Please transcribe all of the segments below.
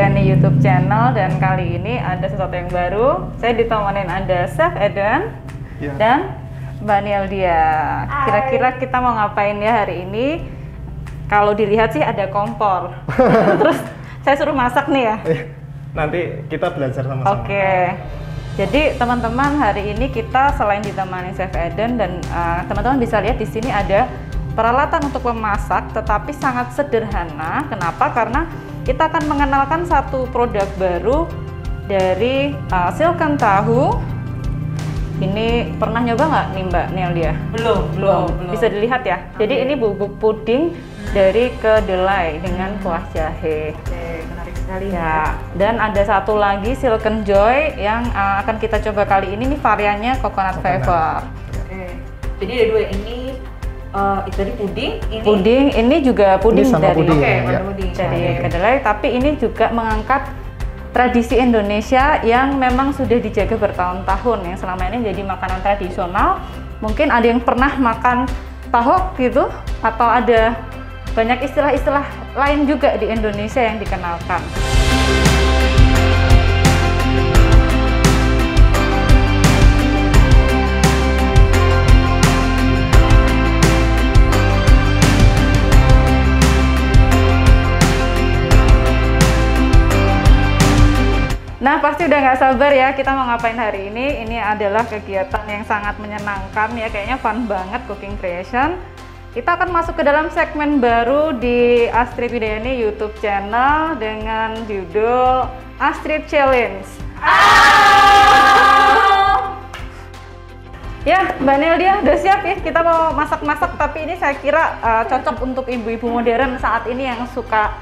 Widiani YouTube channel, dan kali ini ada sesuatu yang baru. Saya ditemenin ada Chef Eden dan Mbak Nieldia. Kira-kira kita mau ngapain ya hari ini? Kalau dilihat sih ada kompor. Terus saya suruh masak nih ya. Nanti kita belajar sama-sama. Oke. Jadi teman-teman, hari ini kita selain ditemani Chef Eden dan teman-teman bisa lihat di sini ada peralatan untuk memasak, tetapi sangat sederhana. Kenapa? Karena kita akan mengenalkan satu produk baru dari Silken Tahu. Ini pernah nyoba nggak nih Mbak Nieldia? Belum. Bisa dilihat ya. Jadi ini bubuk puding dari kedelai dengan kuah jahe. Menarik sekali ya. Dan ada satu lagi Silken Joy yang akan kita coba kali ini. Nih variannya coconut flavor. Jadi ada dua ini. Itu tadi puding, ini juga puding ini dari puding, dari kedelai, tapi ini juga mengangkat tradisi Indonesia yang memang sudah dijaga bertahun-tahun, yang selama ini jadi makanan tradisional. Mungkin ada yang pernah makan tahok gitu, atau ada banyak istilah-istilah lain juga di Indonesia yang dikenalkan. Nah, pasti udah nggak sabar ya kita mau ngapain hari ini. Ini adalah kegiatan yang sangat menyenangkan ya, kayaknya fun banget, cooking creation. Kita akan masuk ke dalam segmen baru di Astrid Widiani YouTube channel dengan judul Astrid Challenge. Ya, Mbak Nieldia udah siap ya, kita mau masak-masak, tapi ini saya kira cocok untuk ibu-ibu modern saat ini yang suka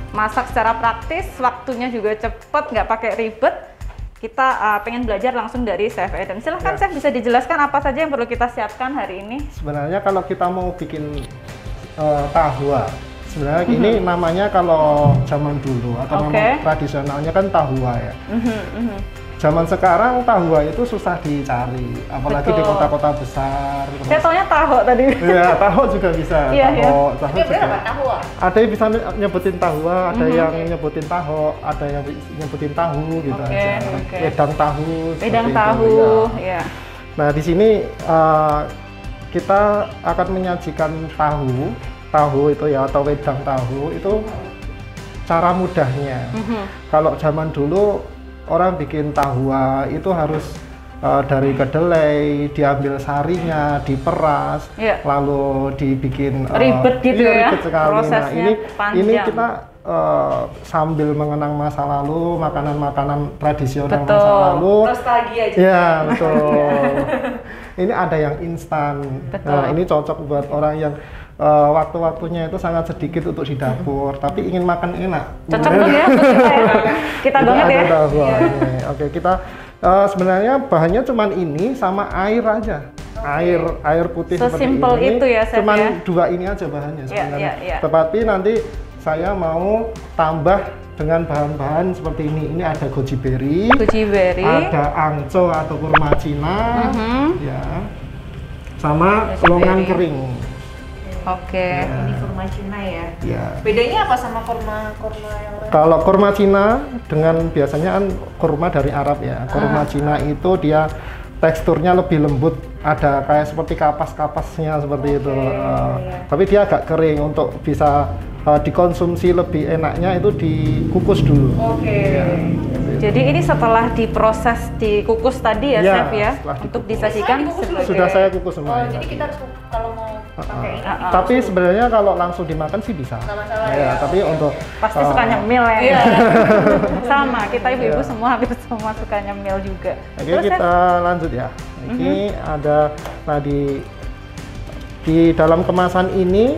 masak secara praktis, waktunya juga cepet, nggak pakai ribet. Kita pengen belajar langsung dari Chef Eden. Silahkan Chef, bisa dijelaskan apa saja yang perlu kita siapkan hari ini? Sebenarnya kalau kita mau bikin tahua, sebenarnya ini namanya kalau zaman dulu atau nama tradisionalnya kan tahua ya. Zaman sekarang tahua itu susah dicari, apalagi di kota-kota besar. Saya taunya taho tadi. Iya, taho juga bisa. Taho juga. Tahua. Ada yang bisa nyebutin tahua, ada yang nyebutin taho, ada yang nyebutin tahu gitu aja. Wedang tahu. Wedang tahu, ya. Nah, di sini kita akan menyajikan tahu itu ya, atau wedang tahu itu cara mudahnya. Kalau zaman dulu orang bikin tahua itu harus dari kedelai, diambil sarinya, diperas, lalu dibikin ribet gitu ya, ribet sekali. prosesnya ini kita sambil mengenang masa lalu, makanan-makanan tradisional masa lalu. Nostalgia aja. Ya, betul. Ini ada yang instan. Nah, ini cocok buat orang yang waktu-waktunya itu sangat sedikit untuk di dapur, tapi ingin makan enak. Cocok dong ya, kita banget ya. Oke, kita sebenarnya bahannya cuman ini sama air aja. Air putih sesimpel seperti ini. Itu ya, Chef, cuman ya? dua ini aja bahannya sebenarnya. Tetapi nanti saya mau tambah dengan bahan-bahan seperti ini. Ini ada goji berry, ada angco atau kurma Cina, ya, sama longan kering. Ini kurma Cina ya. Bedanya apa sama kurma yang lain? Kalau kurma Cina dengan biasanya kan kurma dari Arab ya. Kurma Cina itu dia teksturnya lebih lembut, ada kayak seperti kapas-kapasnya seperti itu. Tapi dia agak kering, untuk bisa dikonsumsi lebih enaknya itu dikukus dulu. Jadi ini setelah diproses, dikukus tadi ya, Chef ya, untuk disajikan sebagai... Sudah saya kukus semua. Jadi kita harus kalau mau pakai ini. Tapi sebenarnya kalau langsung dimakan sih bisa. Nggak masalah ya. Tapi untuk pasti suka nyemil ya. Sama, kita ibu-ibu semua hampir semua suka nyemil juga. Oke, kita lanjut ya. Ini ada tadi di dalam kemasan ini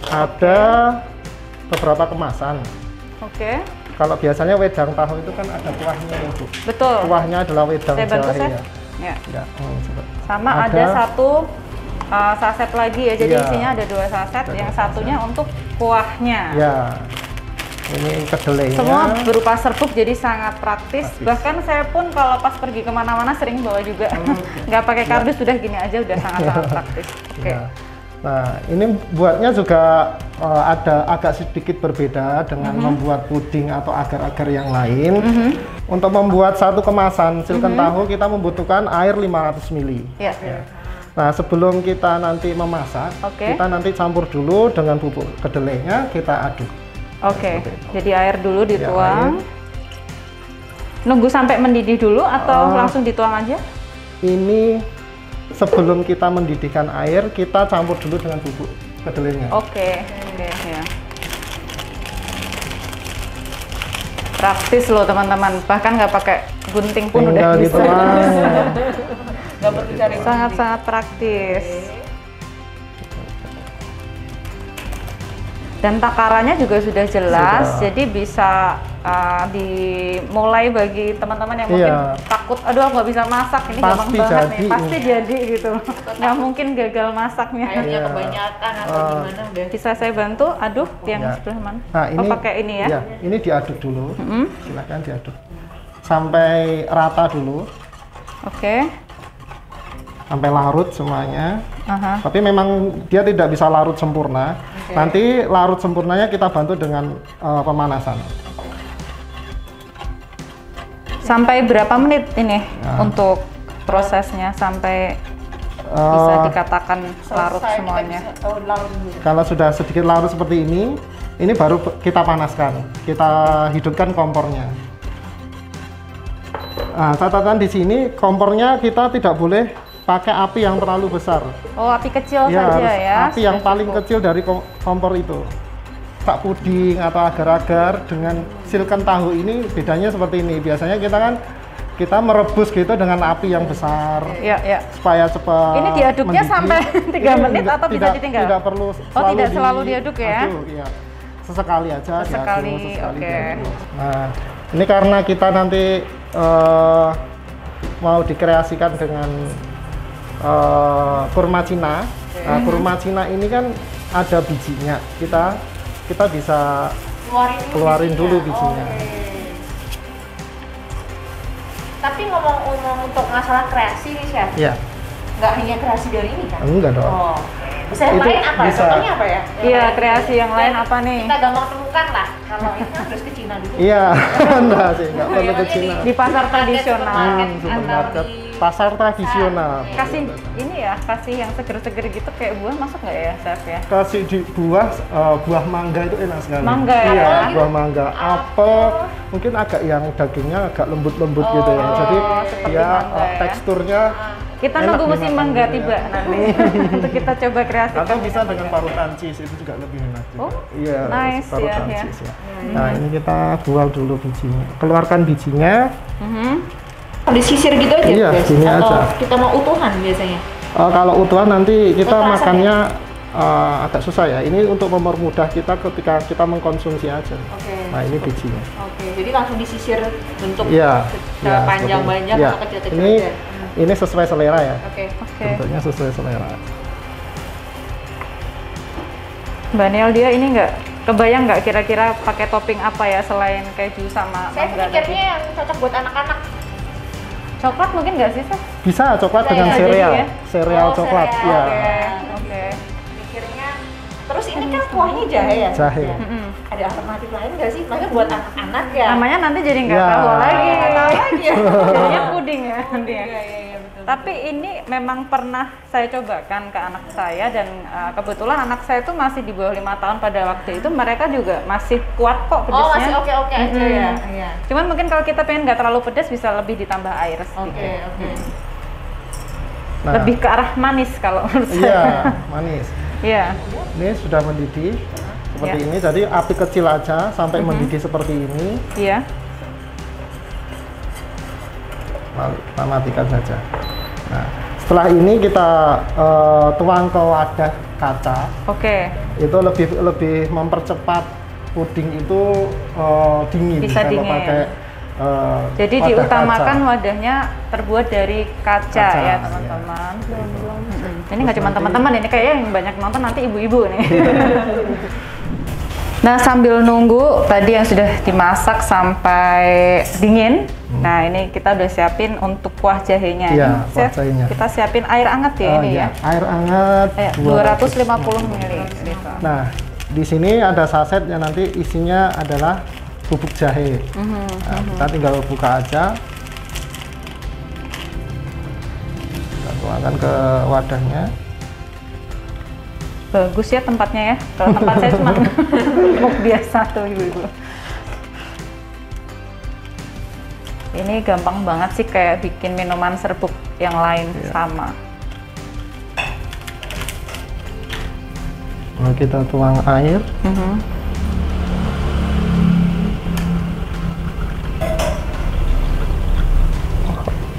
ada beberapa kemasan. Kalau biasanya wedang tahu itu kan ada kuahnya ya, Bu. Betul. Kuahnya adalah wedang jahe ya. Sama ada satu saset lagi ya. Jadi isinya ada 2 saset. Yang satunya untuk kuahnya. Ya. Ini kedelainya. Semua berupa serbuk, jadi sangat praktis. Bahkan saya pun kalau pas pergi kemana-mana sering bawa juga. Nggak pakai kardus, sudah gini aja udah sangat-sangat praktis. Nah, ini buatnya juga ada agak sedikit berbeda dengan membuat puding atau agar-agar yang lain. Untuk membuat satu kemasan silken tahu kita membutuhkan air 500 ml. Ya. Nah, sebelum kita nanti memasak, kita nanti campur dulu dengan bubuk kedelainya, kita aduk. Oke, jadi air dulu dituang. Nunggu sampai mendidih dulu atau langsung dituang aja? Ini sebelum kita mendidihkan air, kita campur dulu dengan bubuk kedelainya. Oke, ya. Praktis loh teman-teman, bahkan nggak pakai gunting pun udah bisa. Nggak perlu cari. Sangat-sangat praktis. Dan takarannya juga sudah jelas, jadi bisa dimulai bagi teman-teman yang mungkin takut, aduh aku nggak bisa masak, ini gampang banget nih, pasti jadi gitu, nggak mungkin gagal masaknya. Airnya kebanyakan atau gimana udah. Bisa saya bantu aduk yang sebelah mana? Nah, ini, pakai ini ya? Iya, ini diaduk dulu, silakan diaduk sampai rata dulu. Oke. Sampai larut semuanya. Tapi memang dia tidak bisa larut sempurna. Nanti larut sempurnanya kita bantu dengan pemanasan. Sampai berapa menit ini untuk prosesnya sampai bisa dikatakan larut semuanya? Kalau sudah sedikit larut seperti ini baru kita panaskan. Kita hidupkan kompornya. Nah, catatan di sini kompornya kita tidak boleh pakai api yang terlalu besar. Oh, api kecil saja ya? Api yang paling kecil dari kompor itu. Tak puding atau agar-agar dengan silken tahu ini bedanya seperti ini. Biasanya kita merebus gitu dengan api yang besar. Iya. Supaya cepat. Ini diaduknya mendidih. sampai 3 menit atau bisa ditinggal? Tidak perlu selalu tidak selalu diaduk ya? Iya. Sesekali aja. Sesekali, oke. Nah, ini karena kita nanti mau dikreasikan dengan kurma Cina. Nah, kurma Cina ini kan ada bijinya. Kita bisa keluarin dulu bijinya. Tapi ngomong untuk masalah kreasi nih, Chef. Iya. Nggak hanya kreasi dari ini kan? Enggak dong. Oh. Bisa yang lain apa? Contohnya apa ya? Iya, kreasi yang lain apa nih? Kita gampang temukan lah. Kalau ini harus ke Cina dulu. Iya, enggak sih, enggak perlu ke Cina. Di pasar tradisional. Supermarket, pasar tradisional. Kasih ini ya, kasih yang seger-seger gitu kayak buah masuk nggak ya, Chef ya? Kasih di buah mangga itu enak sekali. Mangga iya, ya? buah mangga. Apel, mungkin agak yang dagingnya agak lembut-lembut gitu ya. Jadi ya teksturnya kita nunggu musim mangga tiba nanti untuk kita coba kreasikan. Atau bisa dengan parutan cheese, itu juga lebih enak juga. Iya, nice, parutan cheese ya. Nah, ini kita buang dulu bijinya. Keluarkan bijinya. Disisir gitu aja? Iya, gini atau aja. kita mau utuhan biasanya? Kalau utuhan nanti kita makannya agak susah ya. Ini untuk mempermudah kita ketika kita mengkonsumsi aja. Nah, ini bijinya. Jadi langsung disisir bentuk panjang-panjang atau kecil-kecil aja. Ini sesuai selera ya. Bentuknya sesuai selera. Mbak Niel, dia ini nggak kebayang nggak kira-kira pakai topping apa ya selain keju sama saya pikirnya yang cocok buat anak-anak. Coklat mungkin nggak sih, Chef? Bisa coklat dengan sereal. Sereal coklat, ya. Oke. Mikirnya. Terus ini kan kuahnya jahe ya? Jahe. Ada alternatif lain nggak sih? Maksudnya buat anak-anak ya? Namanya nanti jadi nggak tahu lagi. Jadinya puding ya nanti ya. Tapi ini memang pernah saya cobakan ke anak saya dan kebetulan anak saya itu masih di bawah 5 tahun pada waktu itu, mereka juga masih kuat kok pedesnya. Oh, masih oke-oke aja ya. Iya. Cuman mungkin kalau kita pengen nggak terlalu pedas bisa lebih ditambah air sedikit. Oke. Nah, lebih ke arah manis kalau menurut saya. Iya, manis. Iya. Ini sudah mendidih seperti ini. Jadi api kecil aja sampai mendidih seperti ini. Iya. Lalu kita matikan saja. Nah, setelah ini kita tuang ke wadah kaca. Oke. Itu lebih mempercepat puding itu dingin. Bisa kalau dingin. pakai jadi wadah diutamakan kaca. wadahnya terbuat dari kaca ya teman-teman. Ini nggak cuma teman-teman, ini kayaknya yang banyak nonton nanti ibu-ibu nih. Nah, sambil nunggu tadi yang sudah dimasak sampai dingin, nah ini kita udah siapin untuk kuah jahenya. Iya, kuah Chef, jahenya. kita siapin air hangat ya ini ya. Air hangat 250 ml. Nah, di sini ada saset yang nanti isinya adalah bubuk jahe. Nah, kita tinggal buka aja. Kita tuangkan ke wadahnya. Bagus ya tempatnya ya. Kalau tempat saya cuma muk biasa tuh ibu-ibu. Ini gampang banget sih kayak bikin minuman serbuk yang lain sama. Nah, kita tuang air.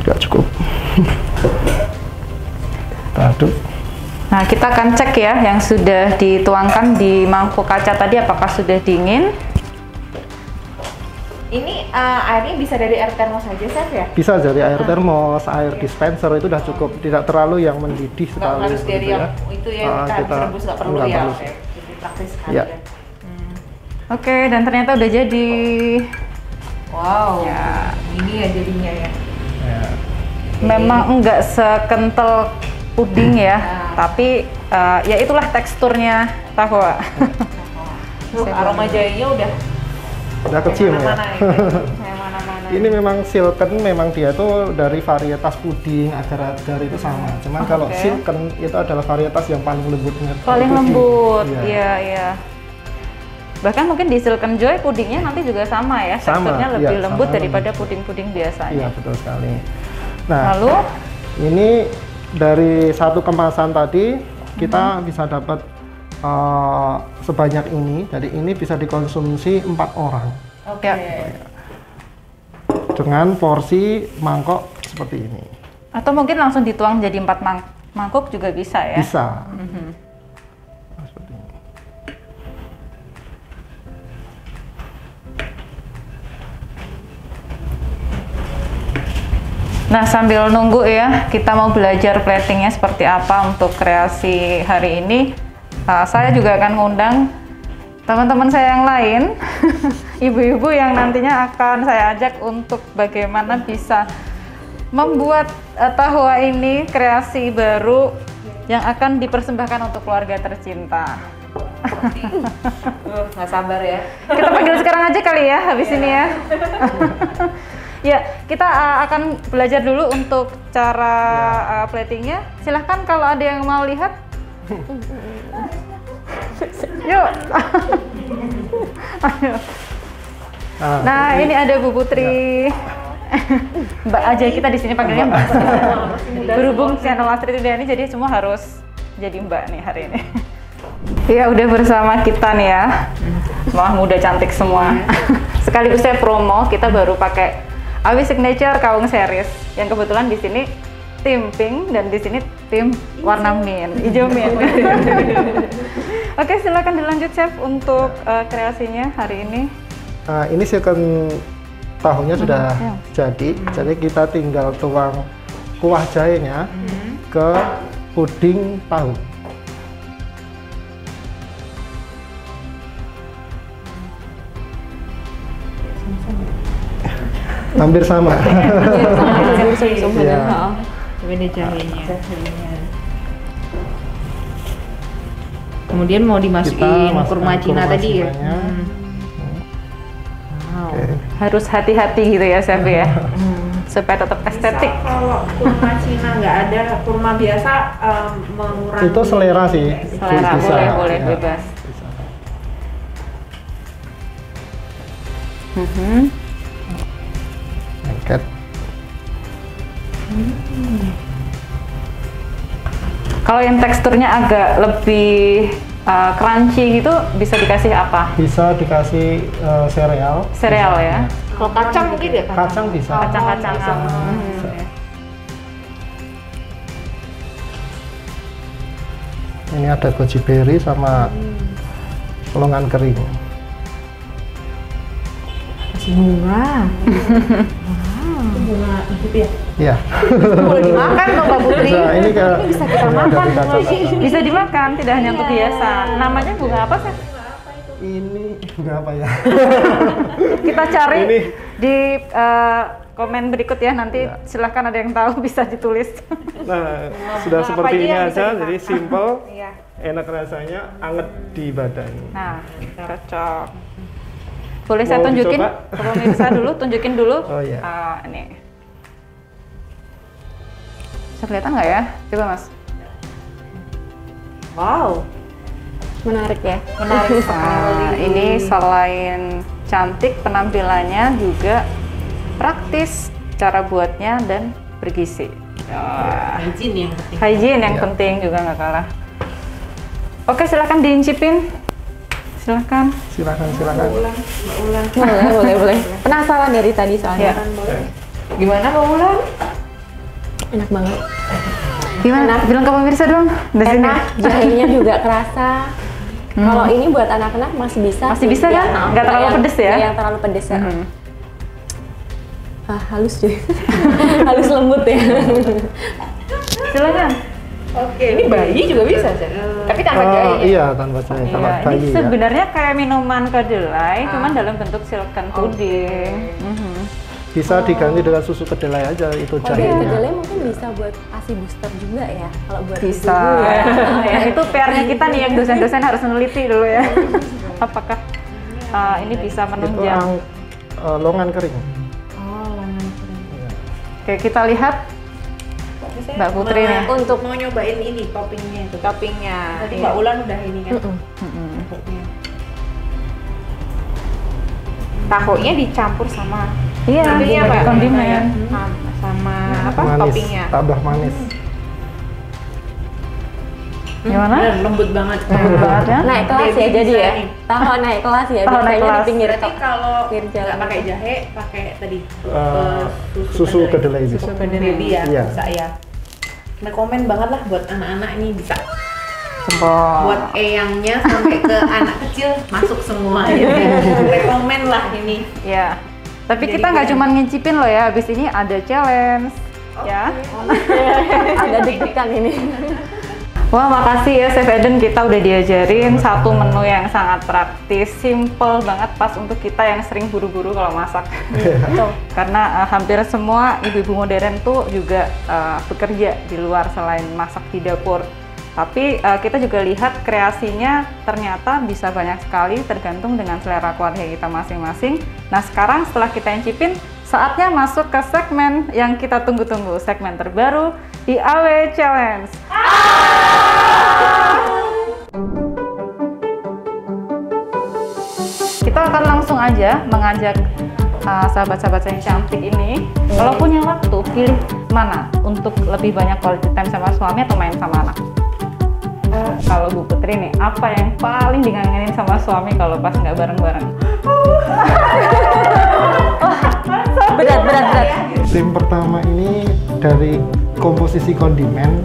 Nggak cukup. Kita aduk. Nah, kita akan cek ya yang sudah dituangkan di mangkuk kaca tadi apakah sudah dingin. Ini airnya bisa dari air termos aja, Chef ya? Bisa dari air termos, air dispenser itu udah cukup, tidak terlalu yang mendidih sekali. Nggak harus dari yang itu ya, kita rebus nggak perlu ya. perlu. Oke, jadi praktis sekali Ya. ya. Oke, dan ternyata udah jadi. Wow, Ya. ini ya jadinya ya. Ya. Memang enggak sekental puding ya, tapi ya itulah teksturnya tahu. Aroma jahenya Udah kecium ya. Mana-mana. Ini memang silken, memang dia tuh dari varietas puding, agar-agar itu sama. Cuman kalau silken itu adalah varietas yang paling lembutnya. Paling puding. lembut, Iya. iya. Bahkan mungkin di Silken Joy pudingnya nanti juga sama ya, Sama, teksturnya lebih iya, lembut sama daripada lembut. puding-puding Iya, biasanya. betul sekali. Nah, Lalu ini dari satu kemasan tadi kita bisa dapat sebanyak ini. Jadi ini bisa dikonsumsi 4 orang Oke. dengan porsi mangkok seperti ini. atau mungkin langsung dituang jadi 4 mangkuk juga bisa ya. Bisa. Nah, seperti ini. Nah, sambil nunggu ya, kita mau belajar platingnya seperti apa untuk kreasi hari ini. Saya juga akan ngundang teman-teman saya yang lain, ibu-ibu yang nantinya akan saya ajak untuk bagaimana bisa membuat tahua ini kreasi baru yang akan dipersembahkan untuk keluarga tercinta. Nggak sabar ya. Kita panggil sekarang aja kali ya, habis ini ya. Ya, kita akan belajar dulu untuk cara platingnya. Silahkan kalau ada yang mau lihat. Yuk. Ayo. Nah, ini ada Bu Putri. Mbak aja, kita di sini panggilnya Mbak. Berhubung channel Astrid Indriani, jadi semua harus jadi Mbak nih hari ini. Ya, udah bersama kita nih ya. Wah, muda cantik semua. Sekaligus saya promo, kita baru pakai Awi Signature Kaung Series yang kebetulan di sini tim pink dan di sini tim warna mint, hijau mint. Oke, silakan dilanjut Chef untuk kreasinya hari ini. Ini silken tahunya sudah jadi kita tinggal tuang kuah jahenya ke puding tahu. Hampir sama. Iya. Beda jahenya. Kemudian mau dimasukin kurma Cina tadi ya. Wow. Harus hati-hati gitu ya Chef ya, supaya tetap estetik. Kalau kurma Cina nggak ada, kurma biasa mengurangi. Itu selera sih. Selera, Bisa. boleh Ya. bebas. Bisa. Lengket. Kalau yang teksturnya agak lebih crunchy gitu, bisa dikasih apa? Bisa dikasih sereal. Sereal ya? Kalau kacang mungkin ya? Kacang bisa. Kacang-kacangan. Bisa. Ini ada goji berry sama longan kering. Masih murah. Itu bunga hidup ya? Iya. Boleh dimakan dong Mbak Putri. Ini bisa kita ada makan. di kaca. Bisa dimakan, tidak hanya untuk hiasan. Namanya bunga apa sih? ini berapa ya? Kita cari Ini. di komen berikut ya, nanti Ya. silahkan ada yang tahu bisa ditulis. Nah, sudah apa seperti aja ini yang bisa aja, dimakan? jadi simple, Iya. enak rasanya, anget di badan. Nah, cocok. Boleh saya Mau tunjukin dicoba? ke pemirsa dulu, tunjukin dulu. Oh, iya. Ini. Bisa kelihatan nggak ya? Coba Mas. Wow, Menarik ya. menarik Nah, sekali. ini selain cantik penampilannya juga praktis cara buatnya dan bergizi. Hygiene yang penting. Hygiene yang Ya. penting juga nggak kalah. Oke, silakan diincipin. Silakan. Silakan. Boleh. Penasaran dari tadi soalnya. Ya. Gimana Mbak Wulan? Enak banget. Gimana? Bilang ke pemirsa dong. Di sini. Enak, jahenya juga kerasa. Kalau ini buat anak-anak masih bisa. Masih bisa kan? Nggak Nggak terlalu yang- pedes ya? nggak yang terlalu pedes ya. Mhm. Halus deh. Halus lembut ya. Silakan. Oke, ini bayi juga bisa sih. Tapi tanpa jahe. Ya? Iya, tanpa jahe. Kalau Iya, bayi ini ya. sebenarnya kayak minuman kedelai, cuman dalam bentuk silken puding. Mhm. Bisa diganti dengan susu kedelai aja itu Kalau dari jahenya. kedelai mungkin bisa buat ASI booster juga ya. Kalau buat Bisa. ibu ya. Ya, itu PR-nya kita nih yang dosen-dosen harus meneliti dulu ya. Apakah ini bisa Itu menunjang? longan kering. Oh, lengan kering. Oke, kita lihat Mbak Putri nih. Untuk mau nyobain ini toppingnya itu. Toppingnya. Tadi Mbak Wulan udah ini kan. Mm-mm. Tahunya dicampur sama Iya, itunya, Mbak. kondimen. Sama apa Manis, toppingnya. tambah manis. Gimana? Bener, lembut banget. Lembut banget ya. Naik kelas ya Baby jadi bisa ya. nih. Tahu naik kelas ya. Tahu naik Biasanya kelas. di pinggir Berarti kalau pinggir jalan. nggak pakai jahe, pakai tadi Susu kedelai bisa. Susu kedelai ya, Iya. bisa ya. Rekomen banget lah buat anak-anak ini bisa. Jempol. Buat eyangnya sampai ke anak kecil masuk semua. Ya. Rekomen lah ini. Ya. Tapi Jadi kita nggak keren. cuma ngincipin loh ya, habis ini ada challenge. Ya. Agak deg-degan ini. Wah, makasih ya Chef Eden, kita udah diajarin satu menu yang sangat praktis, simple banget pas untuk kita yang sering buru-buru kalau masak. Betul. Karena hampir semua ibu-ibu modern tuh juga bekerja di luar selain masak di dapur. Tapi kita juga lihat kreasinya ternyata bisa banyak sekali tergantung dengan selera keluarga kita masing-masing. Nah, sekarang setelah kita incipin, saatnya masuk ke segmen yang kita tunggu-tunggu, segmen terbaru di AW Challenge. Kita akan langsung aja mengajak sahabat-sahabat saya yang cantik ini, kalau punya waktu, pilih mana untuk lebih banyak quality time sama suami atau main sama anak? Kalau Bu Putri nih, apa yang paling dikangenin sama suami kalau pas nggak bareng-bareng? Berat. Tim pertama ini dari komposisi kondimen.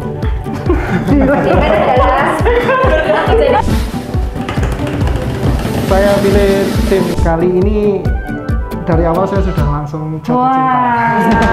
Saya pilih tim kali ini, dari awal saya sudah langsung jatuh cinta. Wah,